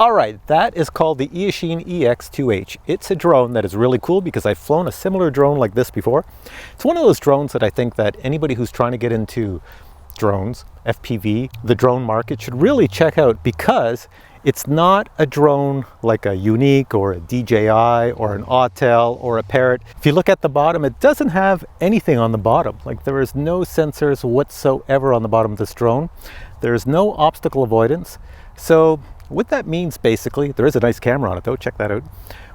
All right, that is called the Eachine EX2H. It's a drone that is really cool because I've flown a similar drone like this before. It's one of those drones that I think that anybody who's trying to get into drones, FPV, the drone market should really check out, because it's not a drone like a Unique or a DJI or an Autel or a Parrot. If you look at the bottom, it doesn't have anything on the bottom. Like, there is no sensors whatsoever on the bottom of this drone. There is no obstacle avoidance. So what that means, basically, there is a nice camera on it though, check that out.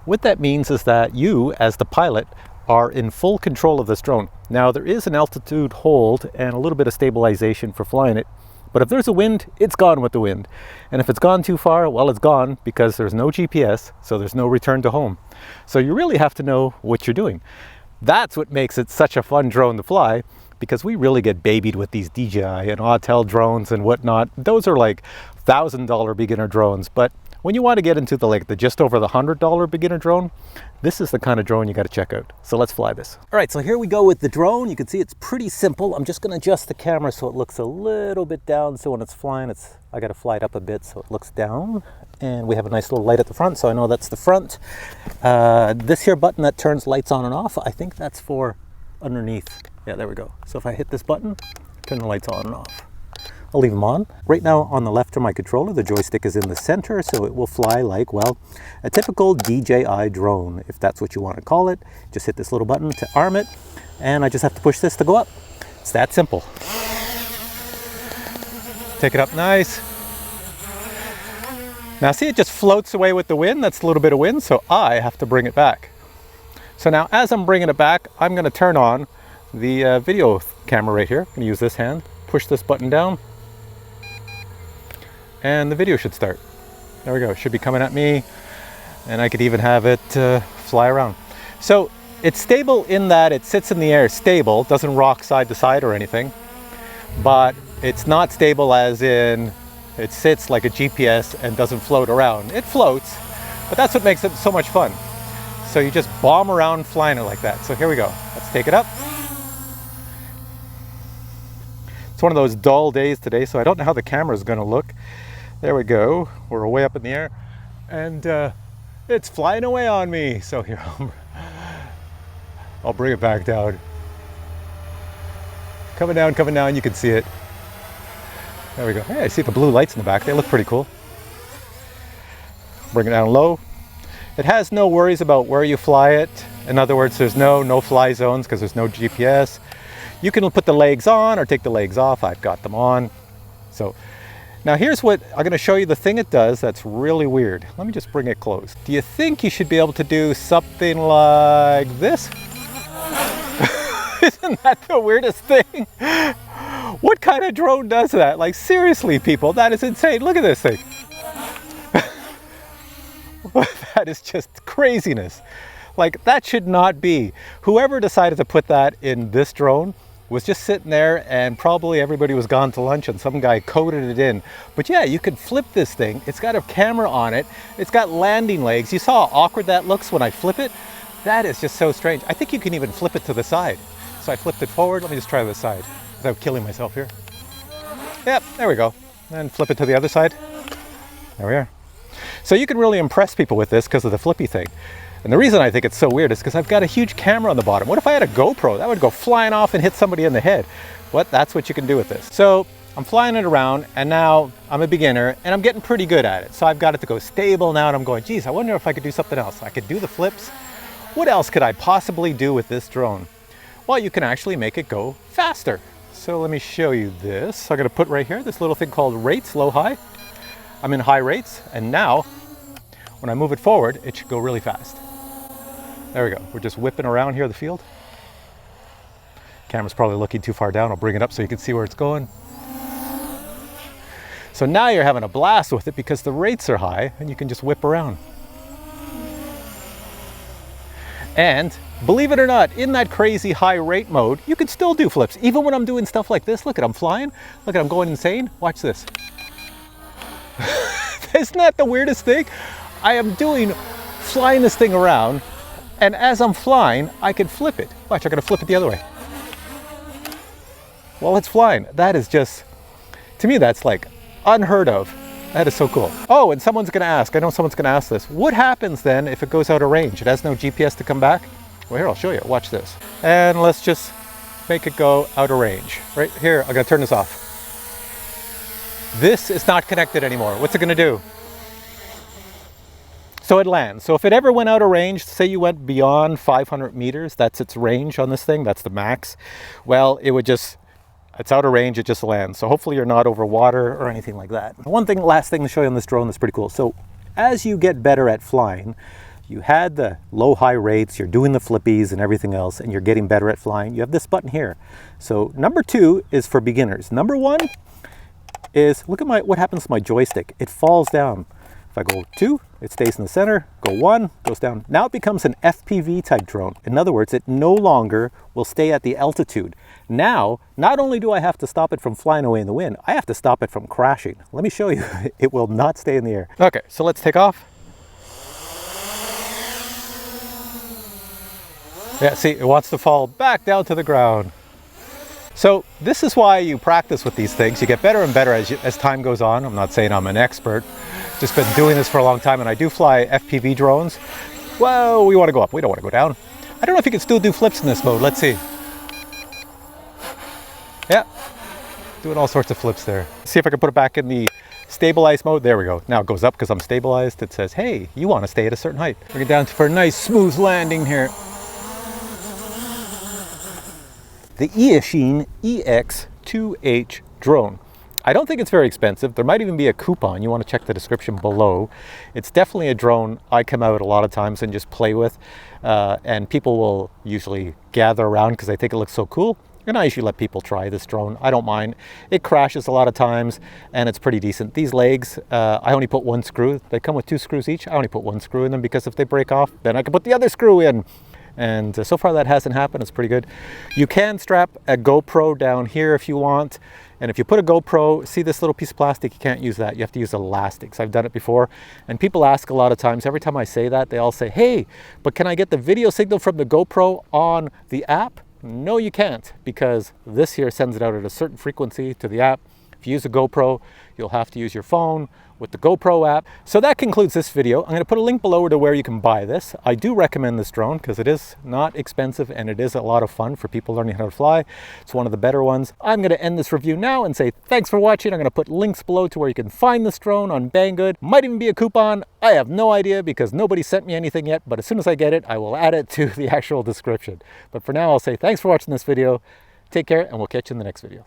What that means is that you, as the pilot, are in full control of this drone. Now, there is an altitude hold and a little bit of stabilization for flying it, but if there's a wind, it's gone with the wind. And if it's gone too far, well, it's gone, because there's no GPS, so there's no return to home. So you really have to know what you're doing. That's what makes it such a fun drone to fly, because we really get babied with these DJI and Autel drones and whatnot. Those are like $1,000 beginner drones, but when you want to get into the just over the $100 beginner drone, this is the kind of drone you got to check out. So let's fly this. All right, so here we go with the drone. You can see it's pretty simple. I'm just going to adjust the camera so it looks a little bit down. So when it's flying, I got to fly it up a bit so it looks down. And we have a nice little light at the front, so I know that's the front. This here button that turns lights on and off, I think that's for underneath. Yeah, there we go. So if I hit this button, turn the lights on and off. I'll leave them on. Right now on the left of my controller, the joystick is in the center, so it will fly like, well, a typical DJI drone, if that's what you want to call it. Just hit this little button to arm it, and I just have to push this to go up. It's that simple. Take it up nice. Now see, it just floats away with the wind. That's a little bit of wind, so I have to bring it back. So now as I'm bringing it back, I'm going to turn on the video camera right here. I'm going to use this hand, push this button down, and the video should start. There we go. It should be coming at me, and I could even have it fly around. So it's stable in that it sits in the air stable, doesn't rock side to side or anything, but it's not stable as in it sits like a GPS and doesn't float around. It floats, but that's what makes it so much fun. So you just bomb around flying it like that. So here we go. Let's take it up. It's one of those dull days today, so I don't know how the camera is going to look. There we go. We're way up in the air, and it's flying away on me. So here, I'll bring it back down. Coming down, you can see it. There we go. Hey, I see the blue lights in the back. They look pretty cool. Bring it down low. It has no worries about where you fly it. In other words, there's no fly zones because there's no GPS. You can put the legs on or take the legs off. I've got them on. So now here's what I'm going to show you, the thing it does that's really weird. Let me just bring it close. Do you think you should be able to do something like this? Isn't that the weirdest thing? What kind of drone does that? Like, seriously, people, that is insane. Look at this thing. That is just craziness. Like, that should not be. Whoever decided to put that in this drone was just sitting there, and probably everybody was gone to lunch and some guy coded it in. But yeah, you could flip this thing. It's got a camera on it. It's got landing legs. You saw how awkward that looks when I flip it? That is just so strange. I think you can even flip it to the side. So I flipped it forward. Let me just try the side without killing myself here. Yep, there we go. And flip it to the other side. There we are. So you can really impress people with this because of the flippy thing. And the reason I think it's so weird is because I've got a huge camera on the bottom. What if I had a GoPro? That would go flying off and hit somebody in the head. That's what you can do with this. So I'm flying it around, and now I'm a beginner and I'm getting pretty good at it. So I've got it to go stable now, and I'm going, geez, I wonder if I could do something else. I could do the flips. What else could I possibly do with this drone? Well, you can actually make it go faster. So let me show you this. I'm going to put right here this little thing called rates, low, high. I'm in high rates, and now when I move it forward, it should go really fast. There we go. We're just whipping around here the field. Camera's probably looking too far down. I'll bring it up so you can see where it's going. So now you're having a blast with it because the rates are high and you can just whip around. And believe it or not, in that crazy high rate mode, you can still do flips. Even when I'm doing stuff like this, look at, I'm flying. Look at, I'm going insane. Watch this. Isn't that the weirdest thing? I am flying this thing around, and as I'm flying, I can flip it. Watch, I'm gonna flip it the other way. While it's flying. That is just, to me, that's like unheard of. That is so cool. Oh, and someone's gonna ask, I know someone's gonna ask this, what happens then if it goes out of range? It has no GPS to come back? Well, here, I'll show you, watch this. And let's just make it go out of range. Right here, I'm gonna turn this off. This is not connected anymore. What's it gonna do? So it lands. So if it ever went out of range, say you went beyond 500 meters, that's its range on this thing, that's the max. Well, it would just, it's out of range, it just lands. So hopefully you're not over water or anything like that. Last thing to show you on this drone that's pretty cool. So as you get better at flying, you had the low-high rates, you're doing the flippies and everything else, and you're getting better at flying, you have this button here. So number 2 is for beginners. Number 1 is, look at what happens to my joystick. It falls down. If I go 2, it stays in the center, go 1, goes down. Now it becomes an FPV type drone. In other words, it no longer will stay at the altitude. Now, not only do I have to stop it from flying away in the wind, I have to stop it from crashing. Let me show you, it will not stay in the air. Okay, so let's take off. Yeah, see, it wants to fall back down to the ground. So this is why you practice with these things. You get better and better as time goes on. I'm not saying I'm an expert, just been doing this for a long time, and I do fly FPV drones. Well, we want to go up, we don't want to go down. I don't know if you can still do flips in this mode, let's see. Yeah, doing all sorts of flips there. See if I can put it back in the stabilized mode. There we go. Now it goes up because I'm stabilized. It says, hey, you want to stay at a certain height. Bring it down for a nice smooth landing here. The Eachine EX2H Drone. I don't think it's very expensive. There might even be a coupon. You want to check the description below. It's definitely a drone I come out a lot of times and just play with. And people will usually gather around because they think it looks so cool. And I usually let people try this drone. I don't mind. It crashes a lot of times and it's pretty decent. These legs, I only put 1 screw. They come with 2 screws each. I only put 1 screw in them because if they break off, then I can put the other screw in. And so far that hasn't happened. It's pretty good. You can strap a GoPro down here if you want. And if you put a GoPro, see this little piece of plastic, you can't use that. You have to use elastics. I've done it before. And people ask a lot of times, every time I say that, they all say, hey, but can I get the video signal from the GoPro on the app? No, you can't, because this here sends it out at a certain frequency to the app. If you use a GoPro, you'll have to use your phone with the GoPro app. So that concludes this video. I'm going to put a link below to where you can buy this. I do recommend this drone because it is not expensive and it is a lot of fun for people learning how to fly. It's one of the better ones. I'm going to end this review now and say thanks for watching. I'm going to put links below to where you can find this drone on Banggood. Might even be a coupon. I have no idea because nobody sent me anything yet, but as soon as I get it, I will add it to the actual description. But for now, I'll say thanks for watching this video. Take care and we'll catch you in the next video.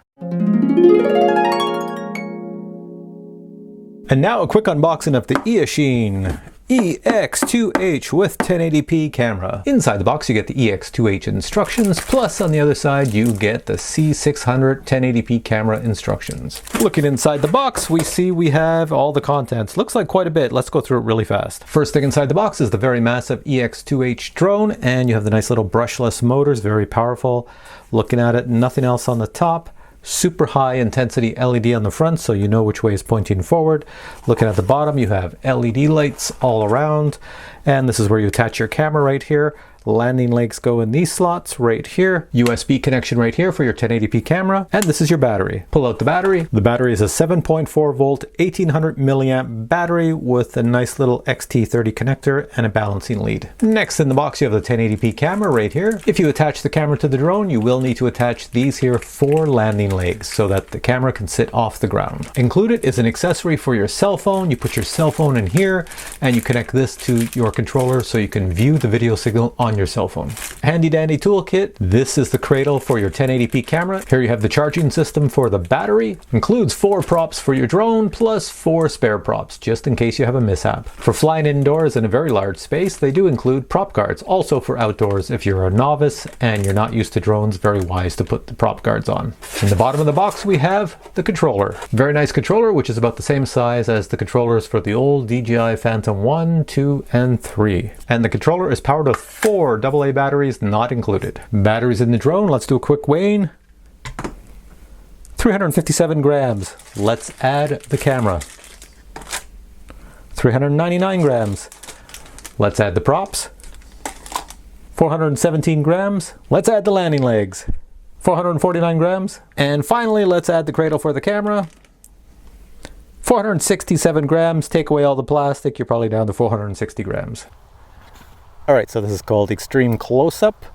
And now a quick unboxing of the Eachine EX2H with 1080p camera. Inside the box you get the EX2H instructions, plus on the other side you get the C600 1080p camera instructions. Looking inside the box, we see we have all the contents. Looks like quite a bit. Let's go through it really fast. First thing inside the box is the very massive EX2H drone, and you have the nice little brushless motors, very powerful. Looking at it, nothing else on the top. Super high intensity LED on the front so you know which way is pointing forward. Looking at the bottom, you have LED lights all around, and this is where you attach your camera right here. Landing legs go in these slots right here. USB connection right here for your 1080p camera, and this is your battery. Pull out the battery. The battery is a 7.4 volt 1800 milliamp battery with a nice little XT30 connector and a balancing lead. Next in the box you have the 1080p camera right here. If you attach the camera to the drone, you will need to attach these here 4 landing legs so that the camera can sit off the ground. Included is an accessory for your cell phone. You put your cell phone in here and you connect this to your controller so you can view the video signal on your cell phone. Handy dandy toolkit. This is the cradle for your 1080p camera. Here you have the charging system for the battery. Includes 4 props for your drone plus 4 spare props just in case you have a mishap. For flying indoors in a very large space, they do include prop guards. Also for outdoors, if you're a novice and you're not used to drones, very wise to put the prop guards on. In the bottom of the box we have the controller. Very nice controller, which is about the same size as the controllers for the old DJI Phantom 1, 2, and 3. And the controller is powered with 4 AA batteries not included. Batteries in the drone, let's do a quick weighing. 357 grams. Let's add the camera. 399 grams. Let's add the props. 417 grams. Let's add the landing legs. 449 grams. And finally, let's add the cradle for the camera. 467 grams, take away all the plastic, you're probably down to 460 grams. All right, so this is called Extreme Close-Up.